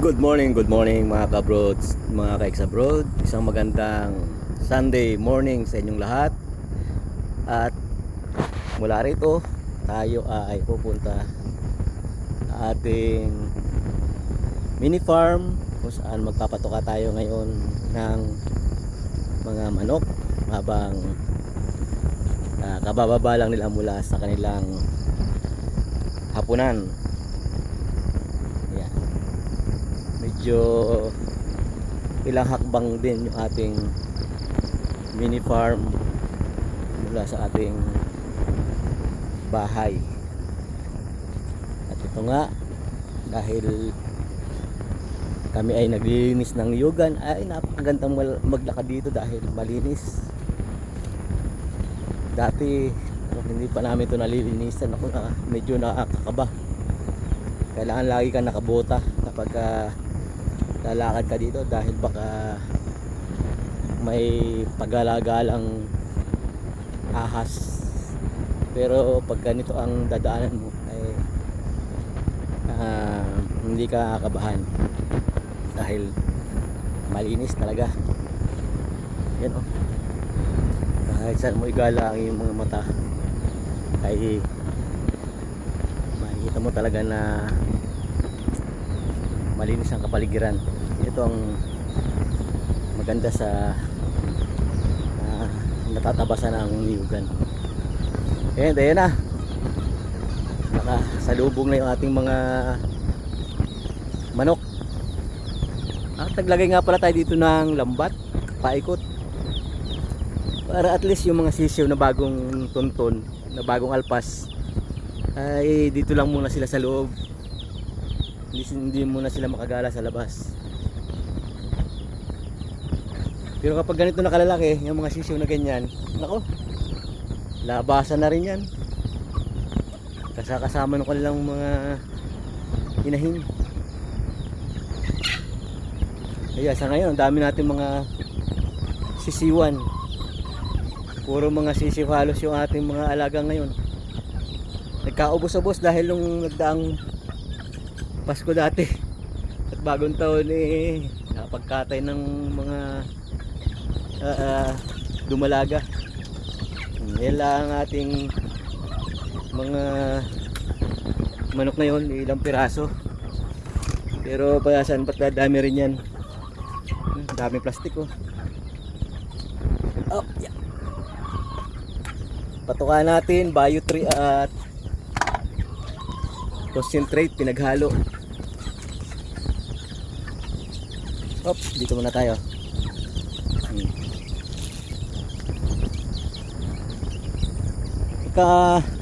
Good morning mga kabrods, mga ka-ex-abroad. Isang magandang Sunday morning sa inyong lahat. At mula rito, tayo ay pupunta sa ating mini farm kung saan magpapatoka tayo ngayon ng mga manok habang kabababa lang nila mula sa kanilang hapunan. Medyo ilang hakbang din yung ating mini farm mula sa ating bahay. At ito nga, dahil kami ay naglilinis ng yugan, ay napakagandang maglakad dito dahil malinis. Dati hindi pa namin ito nalilinisan, ako na medyo nakakaba. Kailangan lagi ka nakabota kapag lalakad ka dito dahil baka may pagalagalang ahas. Pero pag ganito ang dadaanan mo ay hindi ka kakabahan dahil malinis talaga. Yan oh, kahit saan mo igala ang iyong mga mata ay makikita mo talaga na malinis ang kapaligiran. Ito ang maganda sa natatabasan ng niyugan. Ayan na, nakasalubong na yung ating mga manok. At naglagay nga pala tayo dito ng lambat paikot para at least yung mga sisiw na bagong tunton, na bagong alpas, ay dito lang muna sila sa loob, hindi muna sila makagala sa labas. Pero kapag ganito nakalalaki yung mga sisiw na ganyan, nako, labasan na rin yan, kasama ng kanilang mga inahin. Kaya sa ngayon ang dami natin mga sisiwan, puro mga sisiw halos yung ating mga alaga ngayon. Nagkaubos-ubos dahil nung nagdaang Pasko dati at bagong taon napagkatay ng mga dumalaga. Yan lang ang ating mga manok ngayon, ilang piraso. Pero payasan ba't dadami rin yan. Daming plastic oh. Oh yeah. Patukan natin bio 3 at concentrate pinaghalo. Dito muna tayo.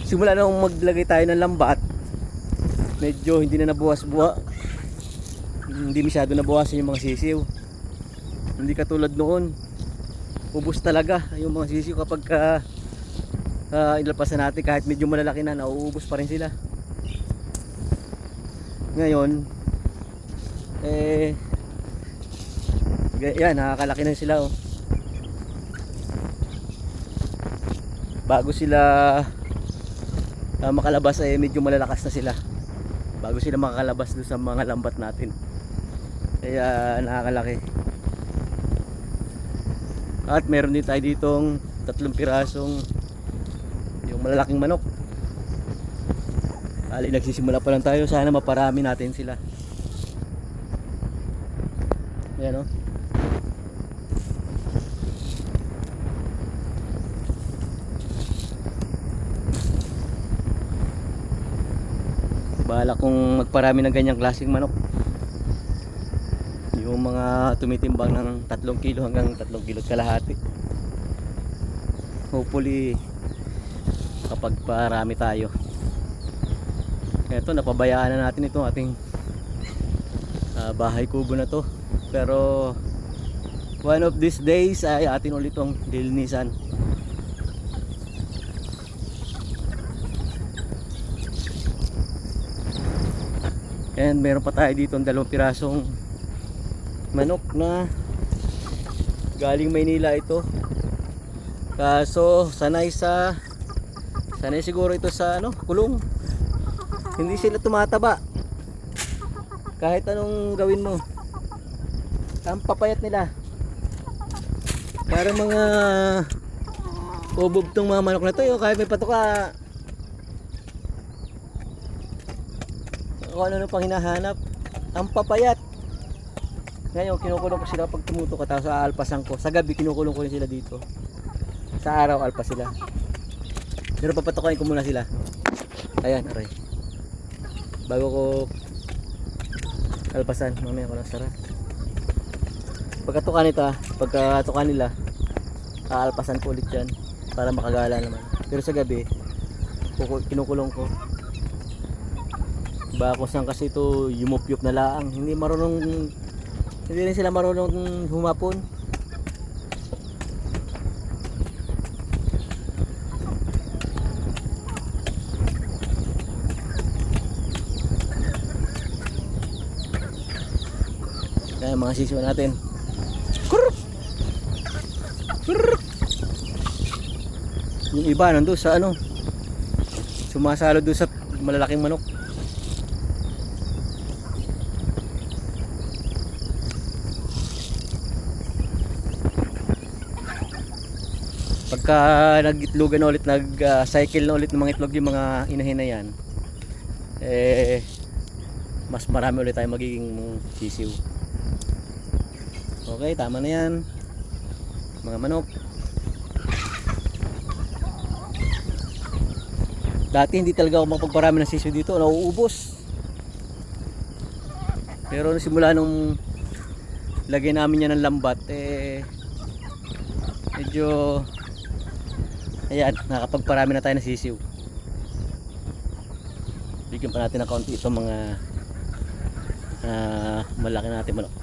Simula nung maglagay tayo ng lambat, medyo hindi na nabuwas-buwa. Hindi masyado nabuwasan yung mga sisiw. Hindi katulad noon, ubos talaga yung mga sisiw kapag inalpasan natin. Kahit medyo malalaki na, nauubos pa rin sila. Ngayon yan, nakakalaki na sila oh. Bago sila makalabas ay medyo malalakas na sila, bago sila makakalabas doon sa mga lambat natin. Kaya nakakalaki. At meron din tayo ditong 3 pirasong yung malalaking manok. Nagsisimula pa lang tayo, sana maparami natin sila. Ayan o. Bahala kung magparami ng ganyang klaseng manok, yung mga tumitimbang ng 3 kilo hanggang 3 kilo kalahati. Hopefully kapag parami tayo. Ito, napabayaan na natin itong ating bahay kubo na to, pero one of these days ay atin ulit itong lilinisan. And meron pa tayo dito 2 pirasong manok na galing Maynila ito. Kaso sanay siguro ito sa kulong. Hindi sila tumataba. Kahit anong gawin mo, ang papayat nila. Parang mga ubob tong mga manok na to, yung kahit may patuka, kung ano pang hinahanap, ang papayat. Ngayon kinukulong ko sila pag tumutuka, tapos aalpasan ko. Sa gabi kinukulong ko rin sila dito. Sa araw alpas sila. Pero papatukain ko muna sila. Ayan, aray. Bago ko alpasan, mamaya ko lang sara. Pagkatukan nito, pagkatukan nila, aalpasan ko ulit yan para makagala naman. Pero sa gabi, kinukulong ko. Bako saan kasi ito yumup-yup na laang. Hindi rin sila marunong humapon. Kaya mga sisiw natin. Kurr! Kurr! Yung iba nandun sa ano, sumasalo doon sa malalaking manok. Pagka nag-itlogan na ulit, nag-cycle na ulit ng mga itlog yung mga inahin na yan, mas marami ulit tayo magiging sisiw. Okay, tama na yan mga manok. Dati hindi talaga ako makapagparami ng sisiw dito, nauubos. Pero simula nung lagyan namin yan ng lambat, medyo ayan, nakapagparami na tayo ng sisiw. Bigyan pa natin ng kaunti itong mga malaki natin manok.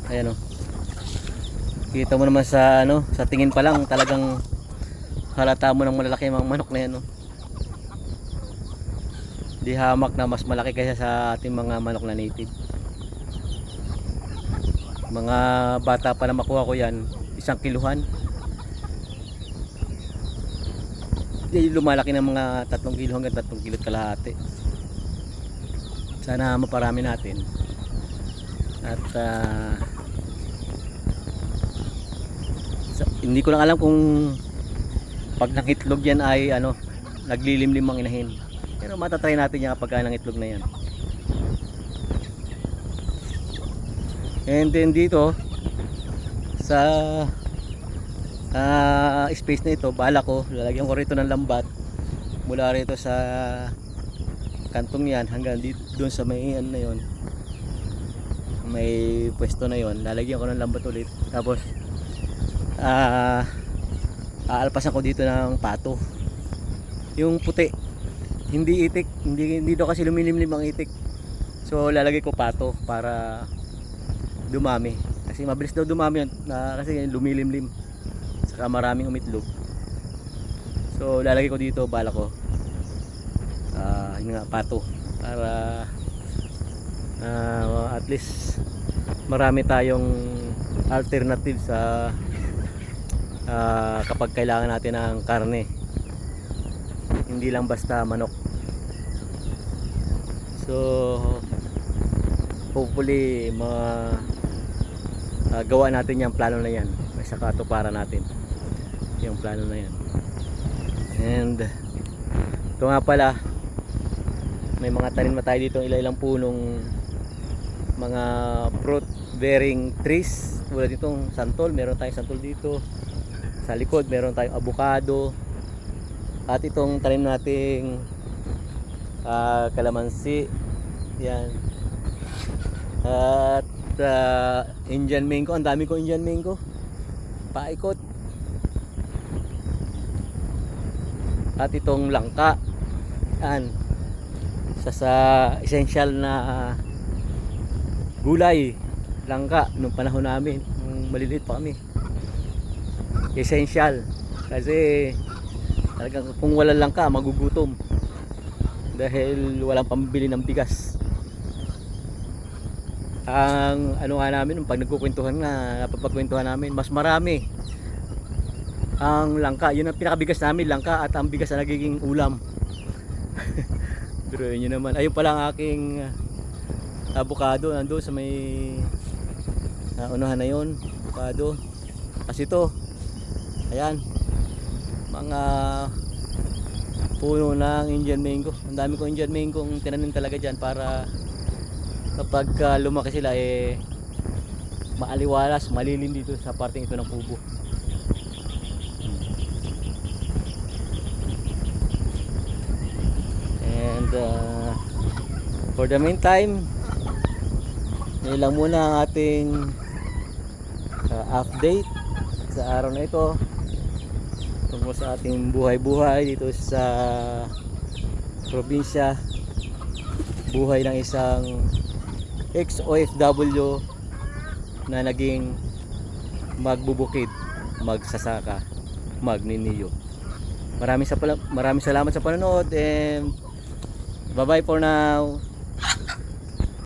Ayan o. Kita mo naman sa sa tingin pa lang talagang halata mo ng malalaki mga manok na yan, no? Di hamak na mas malaki kaysa sa ating mga manok na native. Mga bata pa na makuha ko yan, 1 kiluhan. Hindi lumalaki ng mga 3 kilo hanggang 3 kilo kalahati. Sana maparami natin. At hindi ko lang alam kung pag nangitlog yan ay naglilimlim ang inahin. Pero matatry natin yan kapag nangitlog na yan. And then dito sa space na ito, bala ko lalagyan ko rito ng lambat mula rito sa kantong yan hanggang dito, doon sa may na yon, may pwesto na yon, lalagyan ko ng lambat ulit. Tapos aalpasan ko dito ng pato, yung puti, hindi itik, hindi daw kasi lumilimlim ang itik, so lalagay ko pato para dumami, kasi mabilis daw dumami yun, kasi lumilimlim saka maraming umitlog. So lalagay ko dito, bala ko yun nga, pato, para at least marami tayong alternative sa kapag kailangan natin ng karne, hindi lang basta manok. So hopefully gawa natin yung plano na yan, may saka para natin yung plano na yan. And ito nga pala, may mga tanim na tayo dito, ilang punong mga fruit bearing trees, tulad itong santol, meron tayong santol dito sa likod, meron tayong avocado, at itong tanim nating kalamansi yan, at Indian mango. Ang dami ko Indian mango, paikot. At itong langka, yan, sa essential na gulay, langka. Nung panahon namin, nung maliliit pa kami, essential, kasi talagang kung wala langka magugutom dahil walang pambili ng bigas. Ang nga namin, pag nagkukwentuhan nga, napapagkwentuhan namin, mas marami ang langka. Yun ang pinakabigas namin, langka, at ang bigas na nagiging ulam. Pero yun naman, ayun pala ang aking avocado nandoon sa may unahan na yun, avocado. Kasi ito, ayan, mga puno ng Indian mango. Ang dami kong Indian mango ang tinanim talaga dyan para kapag lumaki sila maaliwalas, malilim dito sa parting ito ng kubo. And for the meantime, yun lang muna ang ating update sa araw na ito tungkol sa ating buhay-buhay dito sa probinsya, buhay ng isang ex-OFW na naging magbubukid, magsasaka, magniniyo. Maraming salamat sa panonood, and bye bye for now.